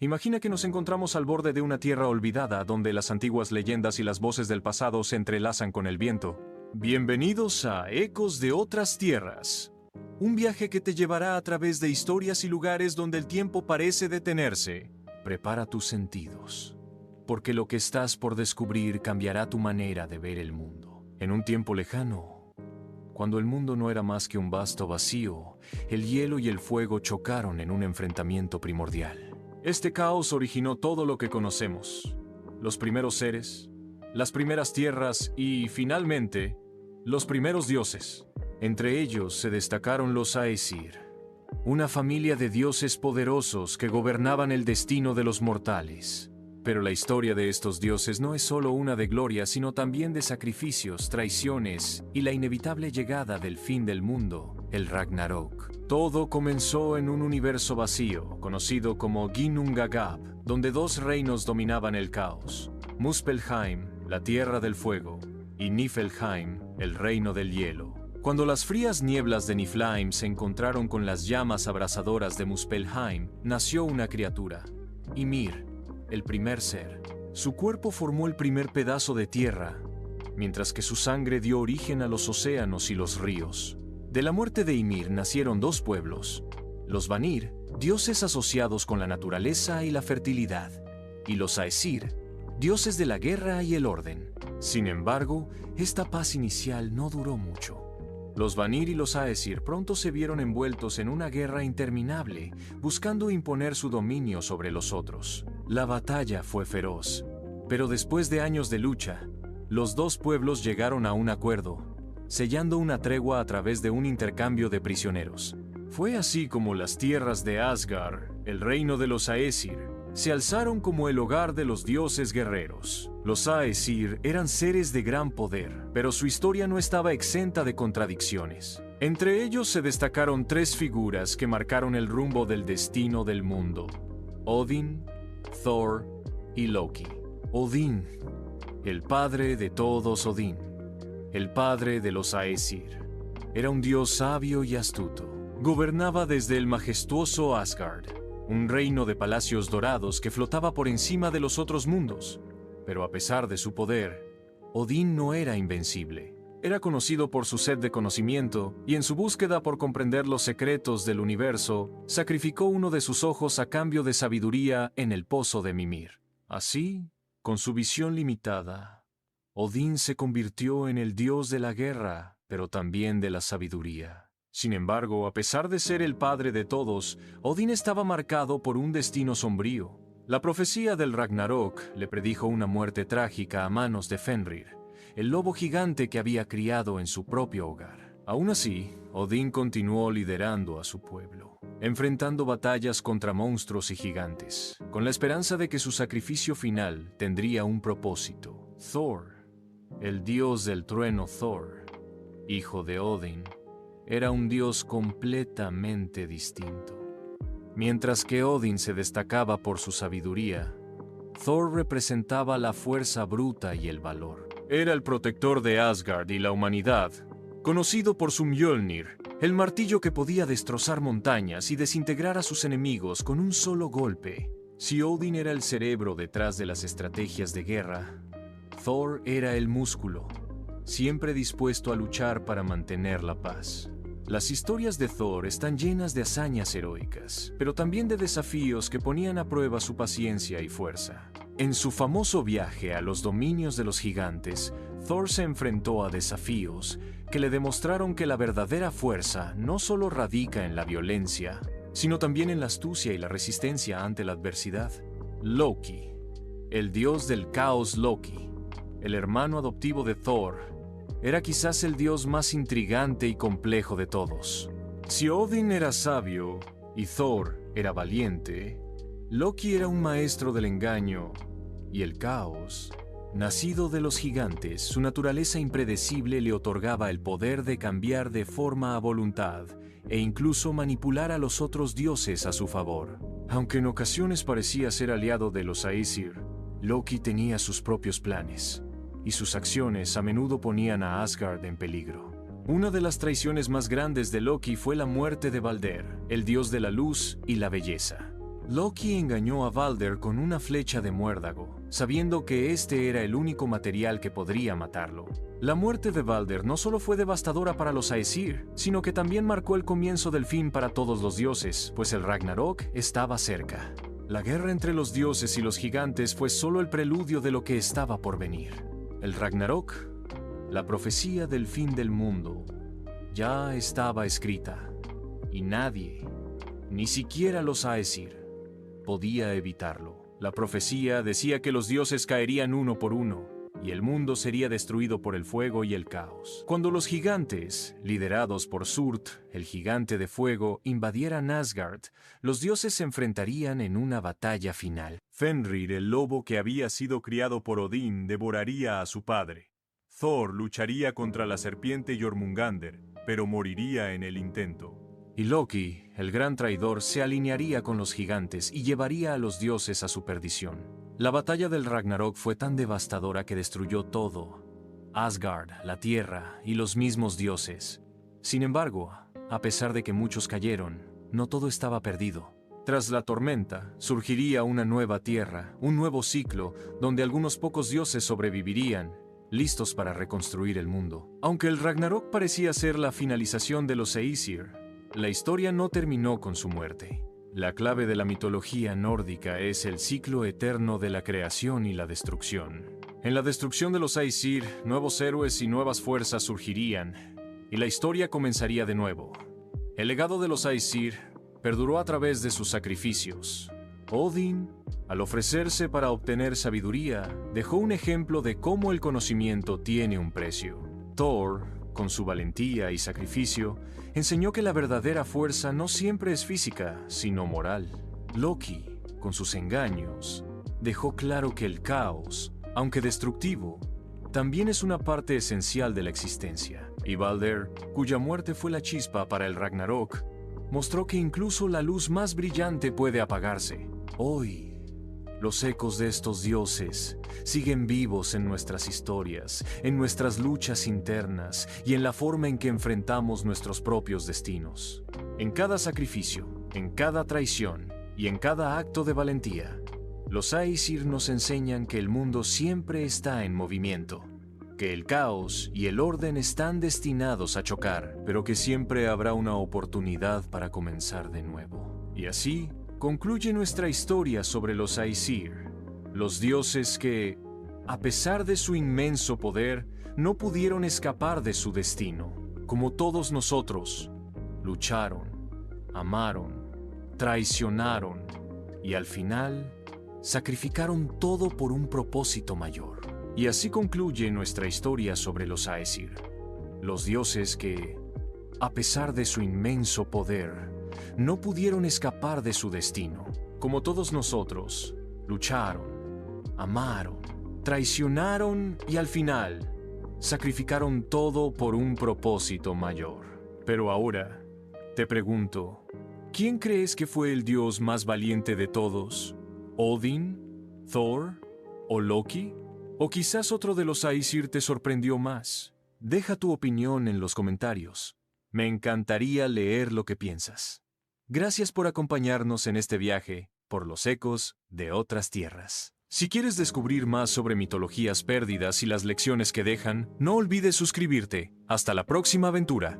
Imagina que nos encontramos al borde de una tierra olvidada donde las antiguas leyendas y las voces del pasado se entrelazan con el viento. Bienvenidos a Ecos de otras tierras. Un viaje que te llevará a través de historias y lugares donde el tiempo parece detenerse. Prepara tus sentidos, porque lo que estás por descubrir cambiará tu manera de ver el mundo. En un tiempo lejano, cuando el mundo no era más que un vasto vacío, el hielo y el fuego chocaron en un enfrentamiento primordial. Este caos originó todo lo que conocemos: los primeros seres, las primeras tierras y, finalmente, los primeros dioses. Entre ellos se destacaron los Aesir, una familia de dioses poderosos que gobernaban el destino de los mortales. Pero la historia de estos dioses no es solo una de gloria, sino también de sacrificios, traiciones y la inevitable llegada del fin del mundo, el Ragnarok. Todo comenzó en un universo vacío, conocido como Ginnungagap, donde dos reinos dominaban el caos: Muspelheim, la Tierra del Fuego, y Niflheim, el Reino del Hielo. Cuando las frías nieblas de Niflheim se encontraron con las llamas abrasadoras de Muspelheim, nació una criatura, Ymir, el primer ser. Su cuerpo formó el primer pedazo de tierra, mientras que su sangre dio origen a los océanos y los ríos. De la muerte de Ymir nacieron dos pueblos: los Vanir, dioses asociados con la naturaleza y la fertilidad, y los Aesir, dioses de la guerra y el orden. Sin embargo, esta paz inicial no duró mucho. Los Vanir y los Aesir pronto se vieron envueltos en una guerra interminable, buscando imponer su dominio sobre los otros. La batalla fue feroz, pero después de años de lucha, los dos pueblos llegaron a un acuerdo, sellando una tregua a través de un intercambio de prisioneros. Fue así como las tierras de Asgard, el reino de los Aesir, se alzaron como el hogar de los dioses guerreros. Los Aesir eran seres de gran poder, pero su historia no estaba exenta de contradicciones. Entre ellos se destacaron tres figuras que marcaron el rumbo del destino del mundo: Odin, Thor y Loki. Odín, el padre de todos Odín, el padre de los Aesir, era un dios sabio y astuto. Gobernaba desde el majestuoso Asgard, un reino de palacios dorados que flotaba por encima de los otros mundos. Pero a pesar de su poder, Odín no era invencible. Era conocido por su sed de conocimiento, y en su búsqueda por comprender los secretos del universo, sacrificó uno de sus ojos a cambio de sabiduría en el pozo de Mimir. Así, con su visión limitada, Odín se convirtió en el dios de la guerra, pero también de la sabiduría. Sin embargo, a pesar de ser el padre de todos, Odín estaba marcado por un destino sombrío. La profecía del Ragnarok le predijo una muerte trágica a manos de Fenrir, el lobo gigante que había criado en su propio hogar. Aún así, Odín continuó liderando a su pueblo, enfrentando batallas contra monstruos y gigantes, con la esperanza de que su sacrificio final tendría un propósito. Thor, el dios del trueno Thor, hijo de Odín, era un dios completamente distinto. Mientras que Odín se destacaba por su sabiduría, Thor representaba la fuerza bruta y el valor. Era el protector de Asgard y la humanidad, conocido por su Mjolnir, el martillo que podía destrozar montañas y desintegrar a sus enemigos con un solo golpe. Si Odín era el cerebro detrás de las estrategias de guerra, Thor era el músculo, siempre dispuesto a luchar para mantener la paz. Las historias de Thor están llenas de hazañas heroicas, pero también de desafíos que ponían a prueba su paciencia y fuerza. En su famoso viaje a los dominios de los gigantes, Thor se enfrentó a desafíos que le demostraron que la verdadera fuerza no solo radica en la violencia, sino también en la astucia y la resistencia ante la adversidad. Loki, el dios del caos Loki, el hermano adoptivo de Thor, era quizás el dios más intrigante y complejo de todos. Si Odín era sabio y Thor era valiente, Loki era un maestro del engaño y el caos. Nacido de los gigantes, su naturaleza impredecible le otorgaba el poder de cambiar de forma a voluntad e incluso manipular a los otros dioses a su favor. Aunque en ocasiones parecía ser aliado de los Aesir, Loki tenía sus propios planes, y sus acciones a menudo ponían a Asgard en peligro. Una de las traiciones más grandes de Loki fue la muerte de Balder, el dios de la luz y la belleza. Loki engañó a Balder con una flecha de muérdago, sabiendo que este era el único material que podría matarlo. La muerte de Balder no solo fue devastadora para los Aesir, sino que también marcó el comienzo del fin para todos los dioses, pues el Ragnarok estaba cerca. La guerra entre los dioses y los gigantes fue solo el preludio de lo que estaba por venir. El Ragnarok, la profecía del fin del mundo, ya estaba escrita, y nadie, ni siquiera los Aesir, podía evitarlo. La profecía decía que los dioses caerían uno por uno, y el mundo sería destruido por el fuego y el caos. Cuando los gigantes, liderados por Surt, el gigante de fuego, invadieran Asgard, los dioses se enfrentarían en una batalla final. Fenrir, el lobo que había sido criado por Odín, devoraría a su padre. Thor lucharía contra la serpiente Jormungandr, pero moriría en el intento. Y Loki, el gran traidor, se alinearía con los gigantes y llevaría a los dioses a su perdición. La batalla del Ragnarok fue tan devastadora que destruyó todo: Asgard, la tierra y los mismos dioses. Sin embargo, a pesar de que muchos cayeron, no todo estaba perdido. Tras la tormenta, surgiría una nueva tierra, un nuevo ciclo, donde algunos pocos dioses sobrevivirían, listos para reconstruir el mundo. Aunque el Ragnarok parecía ser la finalización de los Aesir, la historia no terminó con su muerte. La clave de la mitología nórdica es el ciclo eterno de la creación y la destrucción. En la destrucción de los Aesir, nuevos héroes y nuevas fuerzas surgirían, y la historia comenzaría de nuevo. El legado de los Aesir perduró a través de sus sacrificios. Odín, al ofrecerse para obtener sabiduría, dejó un ejemplo de cómo el conocimiento tiene un precio. Thor, con su valentía y sacrificio, enseñó que la verdadera fuerza no siempre es física, sino moral. Loki, con sus engaños, dejó claro que el caos, aunque destructivo, también es una parte esencial de la existencia. Y Balder, cuya muerte fue la chispa para el Ragnarok, mostró que incluso la luz más brillante puede apagarse. Hoy, los ecos de estos dioses siguen vivos en nuestras historias, en nuestras luchas internas y en la forma en que enfrentamos nuestros propios destinos. En cada sacrificio, en cada traición y en cada acto de valentía, los Aesir nos enseñan que el mundo siempre está en movimiento, que el caos y el orden están destinados a chocar, pero que siempre habrá una oportunidad para comenzar de nuevo. Y así concluye nuestra historia sobre los Aesir, los dioses que, a pesar de su inmenso poder, no pudieron escapar de su destino. Como todos nosotros, lucharon, amaron, traicionaron y al final sacrificaron todo por un propósito mayor. Y así concluye nuestra historia sobre los Aesir, los dioses que, a pesar de su inmenso poder, no pudieron escapar de su destino. Como todos nosotros, lucharon, amaron, traicionaron y al final sacrificaron todo por un propósito mayor. Pero ahora, te pregunto, ¿quién crees que fue el dios más valiente de todos? ¿Odín? ¿Thor? ¿O Loki? ¿O quizás otro de los Aesir te sorprendió más? Deja tu opinión en los comentarios. Me encantaría leer lo que piensas. Gracias por acompañarnos en este viaje por los ecos de otras tierras. Si quieres descubrir más sobre mitologías pérdidas y las lecciones que dejan, no olvides suscribirte. Hasta la próxima aventura.